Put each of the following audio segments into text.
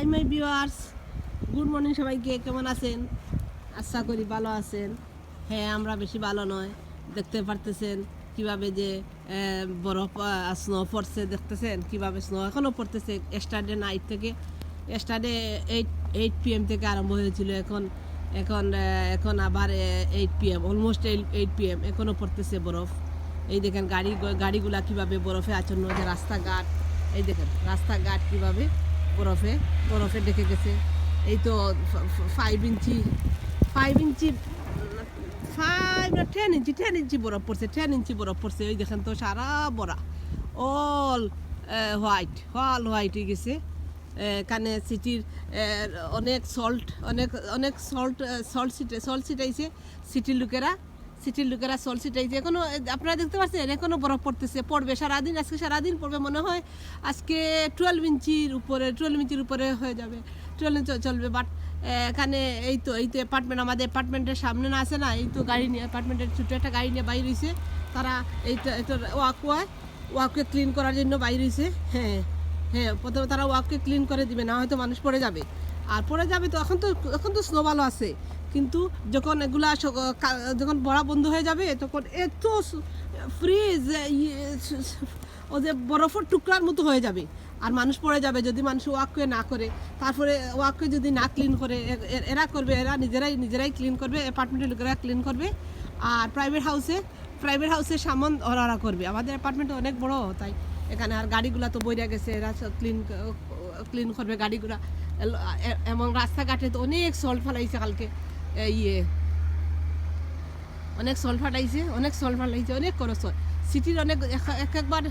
Hi my viewers, good morning সবাইকে। কেমন আছেন? আশা করি ভালো আছেন। হ্যাঁ, আমরা বেশি ভালো নয়। দেখতে পারতেছেন কিভাবে যে বরফ স্নো পড়ছে, দেখতেছেন কিভাবে স্নো এখনও পড়তেছে। স্টারডে নাইট থেকে, স্টারডে 8 PM থেকে আরম্ভ হয়েছিল। এখন এখন এখন আবার 8 PM, অলমোস্ট 8 PM, এখনও পড়তেছে বরফ। এই দেখেন গাড়িগুলা কিভাবে বরফে আচ্ছন্ন হয়েছে। রাস্তাঘাট, এই দেখেন রাস্তাঘাট কিভাবে বরফে ঢেকে গেছে। এই তো 5 ইঞ্চি 5 ইঞ্চি 10 ইঞ্চি বরফ পড়ছে। 10 ইঞ্চি বরফ পড়ছে। ওই দেখেন তো সারা বড়া অল হোয়াইট হয়ে গেছে। এখানে সিটির অনেক সল্ট ছিটাইছে সিটির লোকেরা সল্ট ছিটাইছে। এখনও আপনারা দেখতে পাচ্ছেন এখনও বরফ পড়বে সারাদিন। আজকে সারাদিন পড়বে মনে হয়। আজকে 12 ইঞ্চির উপরে হয়ে যাবে। 12 ইঞ্চি চলবে। বাট এখানে এই তো অ্যাপার্টমেন্ট, আমাদের অ্যাপার্টমেন্টের সামনে না আছে না, এই তো গাড়ি নিয়ে, অ্যাপার্টমেন্টের ছোটো একটা গাড়ি নিয়ে বাইরে হয়েছে তারা। এইটা ওয়াকওয়ে ক্লিন করার জন্য বাইরে হয়েছে। হ্যাঁ, প্রথমে তারা ওয়াককে ক্লিন করে দিবে, না হয়তো মানুষ পড়ে যাবে। আর পড়ে যাবে তো এখন তো স্নো ভালো আছে, কিন্তু যখন এগুলা যখন বড়া বন্ধ হয়ে যাবে তখন এত ফ্রিজ ও যে বরফের টুকরার মতো হয়ে যাবে আর মানুষ পড়ে যাবে যদি মানুষ ওয়াকওয়ে না করে। তারপরে ওয়াকওয়ে যদি না ক্লিন করে, এরা নিজেরাই ক্লিন করবে, অ্যাপার্টমেন্টের লোকেরা ক্লিন করবে। আর প্রাইভেট হাউসে সামন ওরা করবে। আমাদের অ্যাপার্টমেন্ট অনেক বড়, তাই এখানে আর গাড়িগুলা তো বইরা গেছে, এরা সব ক্লিন করবে গাড়িগুলা। এবং রাস্তাঘাটে তো অনেক সল্ট ফেলাইছে কালকে। অনেক সল্ট ফাটাইছে অনেক খরচ হয় সিটির। একবার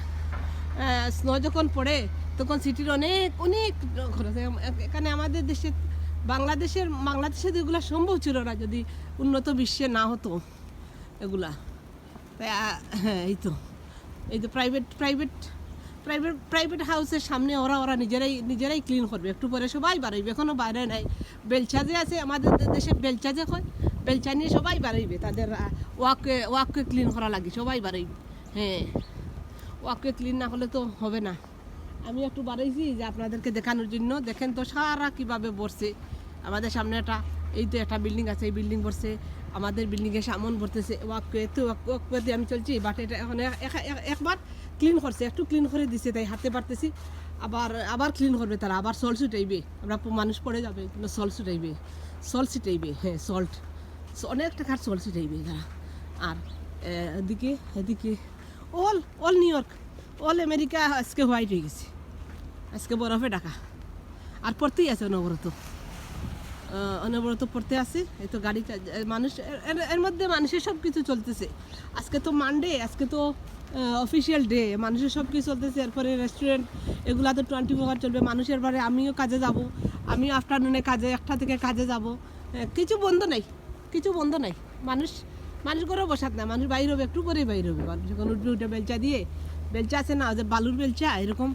স্নো যখন পড়ে তখন সিটির অনেক খরচ হয়। এখানে আমাদের দেশে বাংলাদেশে এগুলো সম্ভব ছিল না যদি উন্নত বিশ্বে না হতো এগুলা। তাই হ্যাঁ, এই তো প্রাইভেট হাউসের সামনে ওরা নিজেরাই ক্লিন করবে। একটু পরে সবাই বাড়াইবে, এখনও বাইরে নাই। বেলচা যে আছে আমাদের দেশে, বেলচা যে হয়, বেলচা নিয়ে সবাই বাড়াইবে। তাদের ওয়াককে ক্লিন করা লাগে, সবাই বাড়াইবে। হ্যাঁ, ওয়াককে ক্লিন না হলে তো হবে না। আমি একটু বাড়াইছি যে আপনাদেরকে দেখানোর জন্য। দেখেন তো সারা কীভাবে বসছে। আমাদের সামনে একটা বিল্ডিং আছে, এই বিল্ডিং বসছে। আমাদের বিল্ডিংয়ের সামন ভরতেছে ওয়াকওয়ে দিয়ে আমি চলছি। বাট এটা এখন একবার ক্লিন করছে, একটু ক্লিন করে দিছে, তাই হাতে পারতেছি। আবার ক্লিন করবে তারা, আবার সল্ট ছিটাইবে। আমরা মানুষ পড়ে যাবে, কিন্তু সল্ট ছিটাইবে। হ্যাঁ, অনেক টাকার সল্ট ছিটাইবে তারা। আর এদিকে all new York, all America আজকে হোয়াইট হয়ে গেছে। আজকে বরফে ঢাকা। আর পড়তেই আছে অনবরত পড়তে আছে। এই তো গাড়িটা মানুষ, এর মধ্যে মানুষের সব কিছু চলতেছে। আজকে তো মানডে, আজকে তো অফিসিয়াল ডে, মানুষের সব কিছু চলতেছে। এরপরে রেস্টুরেন্ট এগুলা তো 24 চলবে। মানুষের বারে আমিও কাজে যাব, আমিও আফটারনুনে একটা থেকে কাজে যাব। কিছু বন্ধ নাই। মানুষ ঘরে বসাত না, মানুষ বাইর হবে, একটু পরেই বাইর হবে। মানুষ যখন উঠবে বেলচা আছে না, যে বালুর বেলচা, এরকম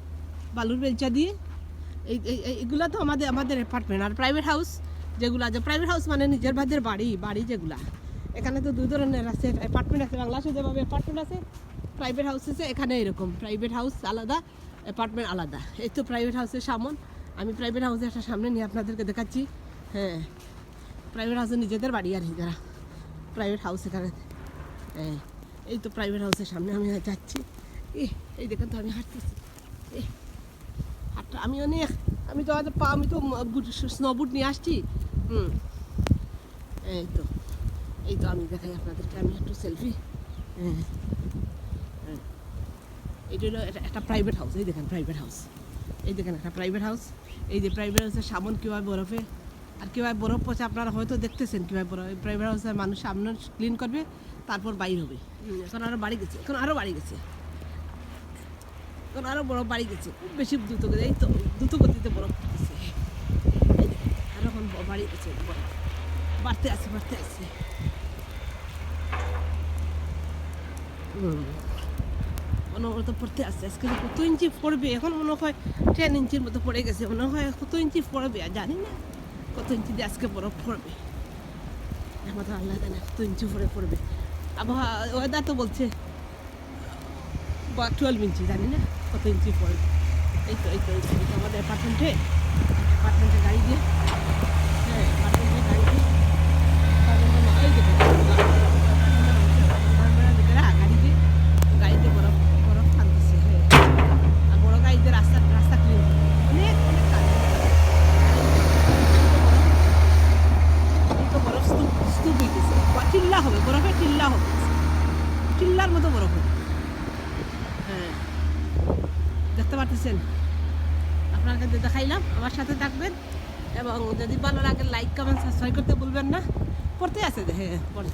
বালুর বেলচা দিয়ে এগুলা তো আমাদের অ্যাপার্টমেন্ট। আর প্রাইভেট হাউস যেগুলো আছে, প্রাইভেট হাউস মানে নিজের ভাইদের বাড়ি যেগুলা। এখানে তো দুই ধরনের আছে, অ্যাপার্টমেন্ট আছে, বাংলাদেশে যেভাবে অ্যাপার্টমেন্ট আছে, প্রাইভেট হাউস আছে। এখানে এরকম প্রাইভেট হাউস আলাদা, অ্যাপার্টমেন্ট আলাদা। এই তো প্রাইভেট হাউসের সামন, আমি প্রাইভেট হাউসের একটা সামনে নিয়ে আপনাদেরকে দেখাচ্ছি। হ্যাঁ, প্রাইভেট হাউসে নিজেদের বাড়ি আর যারা প্রাইভেট হাউস এখানে। হ্যাঁ, এই তো প্রাইভেট হাউসের সামনে আমি যাচ্ছি। এই দেখেন তো আমি হাঁটতেছি। আমি তো স্নো বুট নিয়ে আসছি। এই তো আমি দেখাই আপনাদেরকে, আমি একটু সেলফি। এইটা হলো একটা প্রাইভেট হাউস। এই দেখেন প্রাইভেট হাউস, একটা প্রাইভেট হাউস। এই যে প্রাইভেট হাউসের সামন কীভাবে বরফে, আর কীভাবে বরফ পড়ছে আপনারা হয়তো দেখতেছেন কীভাবে বরফ। প্রাইভেট হাউসের মানুষ সামনে ক্লিন করবে, তারপর বাইর হবে। এখন আরও বাড়ি গেছে, বরফ বাড়ি গেছে খুব বেশি দ্রুত গতিতে। এই তো দ্রুত গতিতে বরফ পড়তেছে। আরও এখন বাড়ি গেছে, বরফ বাড়তে আছে। অনবরত পড়তে আসছে। আজকে কত ইঞ্চি পড়বে এখন মনে হয় 10 ইঞ্চির মতো পড়ে গেছে। মনে হয় কত ইঞ্চি পড়বে আর জানি না, কত ইঞ্চি দিয়ে আজকে বরফ পড়বে আমাদের আল্লাহ জানে কত ইঞ্চি পড়বে। আবহাওয়া ওয়েদার তো বলছে 12 ইঞ্চি, জানি না কত ইঞ্চি পড়বে। এই তো আমাদের অ্যাপার্টমেন্টে অ্যাপার্টমেন্টের গাড়ি দিয়ে, হ্যাঁ অ্যাপার্টমেন্টের গাড়ি দিয়ে এই দেখুন লোকেরা গাড়িতে বরফ বরফ টানতেছে, হ্যাঁ আর বড় গাড়িতে রাস্তা রাস্তা ক্লিন, অনেক অনেক কাজ। এই তো বরফ স্তূপ স্তূপ হইতেছে, টিল্লা হবে, বরফের টিল্লা হবে, টিল্লার মতো বরফ হবে। হ্যাঁ দেখতে পাচ্ছেন, আপনার কাছে দেখাইলাম, আমার সাথে থাকবেন এবং যদি ভালো লাগে লাইক কমেন্ট সাবস্ক্রাইব করতে ভুলবেন না। পড়তে আছে, হ্যাঁ পড়ে।